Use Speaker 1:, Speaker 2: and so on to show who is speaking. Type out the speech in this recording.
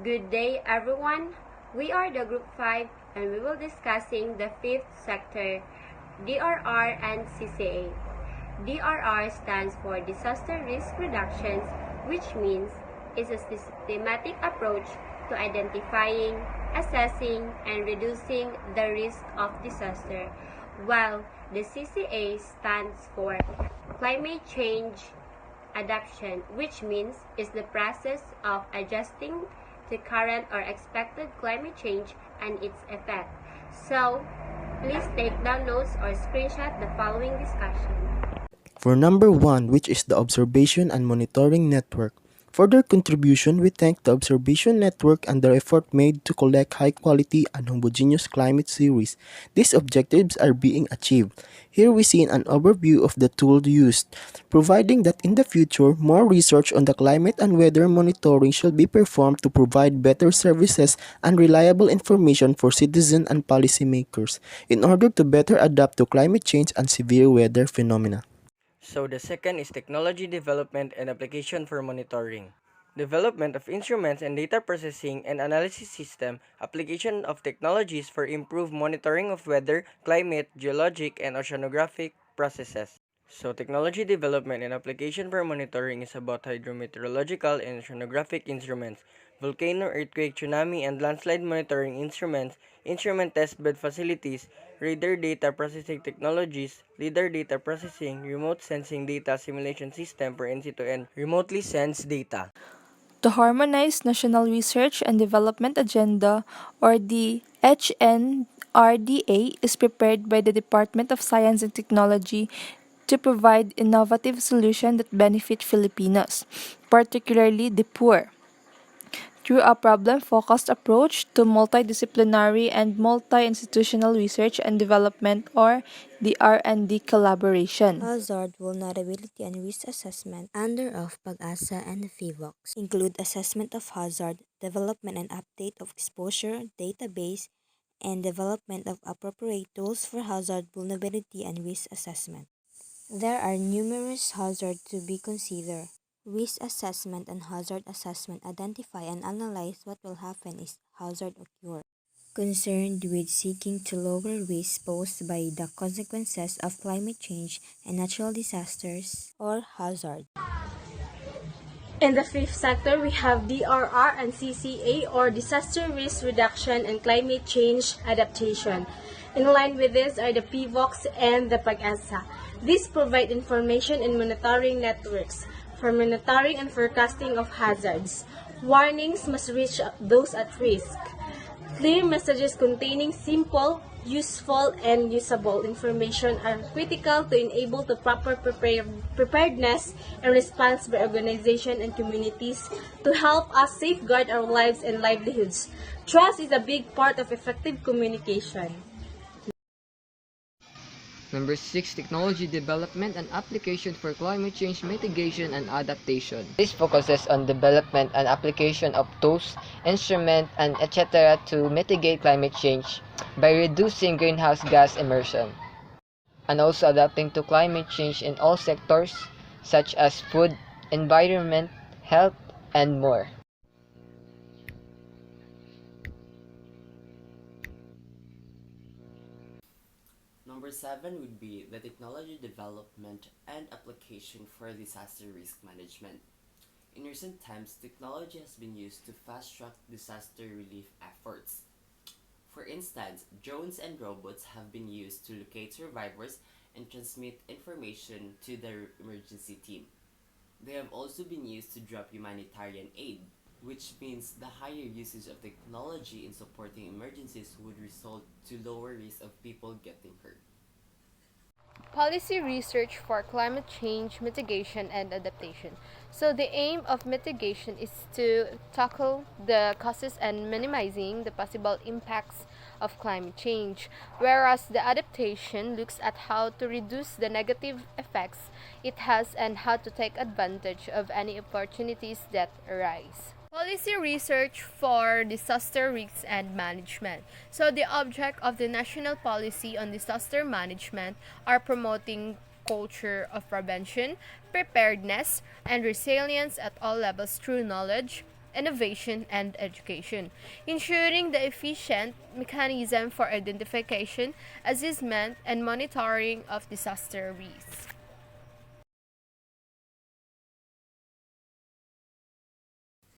Speaker 1: Good day, everyone. We are the Group 5 and we will discussing the fifth sector, DRR and CCA. DRR stands for Disaster Risk Reductions, which means it's a systematic approach to identifying, assessing, and reducing the risk of disaster, while the CCA stands for Climate Change Adaptation, which means it's the process of adjusting to current or expected climate change and its effect. So, please take down notes or screenshot the following discussion.
Speaker 2: For number 1, which is the Observation and Monitoring Network. For their contribution, we thank the Observation Network and their effort made to collect high-quality and homogeneous climate series. These objectives are being achieved. Here we see an overview of the tool used, providing that in the future, more research on the climate and weather monitoring shall be performed to provide better services and reliable information for citizens and policymakers in order to better adapt to climate change and severe weather phenomena.
Speaker 3: So the second is technology development and application for monitoring. Development of instruments and data processing and analysis system, application of technologies for improved monitoring of weather, climate, geologic, and oceanographic processes. So technology development and application for monitoring is about hydrometeorological and oceanographic instruments, volcano, earthquake, tsunami, and landslide monitoring instruments, instrument testbed facilities, radar data processing technologies, lidar data processing, remote sensing data simulation system for NC2 and remotely sensed data.
Speaker 4: The Harmonized National Research and Development Agenda, or the HNRDA, is prepared by the Department of Science and Technology to provide innovative solutions that benefit Filipinos, particularly the poor, through a problem-focused approach to multidisciplinary and multi-institutional research and development, or the R&D collaboration.
Speaker 5: Hazard, vulnerability, and risk assessment under of Pag-asa and FIVOX include assessment of hazard, development and update of exposure database, and development of appropriate tools for hazard, vulnerability, and risk assessment. There are numerous hazards to be considered. Risk assessment and hazard assessment identify and analyze what will happen if hazard occur. Concerned with seeking to lower risks posed by the consequences of climate change and natural disasters or hazard.
Speaker 1: In the fifth sector, we have DRR and CCA, or Disaster Risk Reduction and Climate Change Adaptation. In line with this are the PVOX and the Pag-asa. These provide information and monitoring networks for monitoring and forecasting of hazards. Warnings must reach those at risk. Clear messages containing simple, useful, and usable information are critical to enable the proper preparedness and response by organizations and communities to help us safeguard our lives and livelihoods. Trust is a big part of effective communication.
Speaker 6: Number 6, technology development and application for climate change mitigation and adaptation. This focuses on development and application of tools, instruments, and etc. to mitigate climate change by reducing greenhouse gas emission, and also adapting to climate change in all sectors such as food, environment, health, and more.
Speaker 7: Number 7 would be the technology development and application for disaster risk management. In recent times, technology has been used to fast-track disaster relief efforts. For instance, drones and robots have been used to locate survivors and transmit information to the emergency team. They have also been used to drop humanitarian aid, which means the higher usage of technology in supporting emergencies would result to lower risk of people getting hurt.
Speaker 8: Policy research for climate change mitigation and adaptation. So the aim of mitigation is to tackle the causes and minimizing the possible impacts of climate change, whereas the adaptation looks at how to reduce the negative effects it has and how to take advantage of any opportunities that arise. Policy research for disaster risk and management. So the object of the national policy on disaster management are promoting culture of prevention, preparedness, and resilience at all levels through knowledge, innovation, and education, ensuring the efficient mechanism for identification, assessment, and monitoring of disaster risks.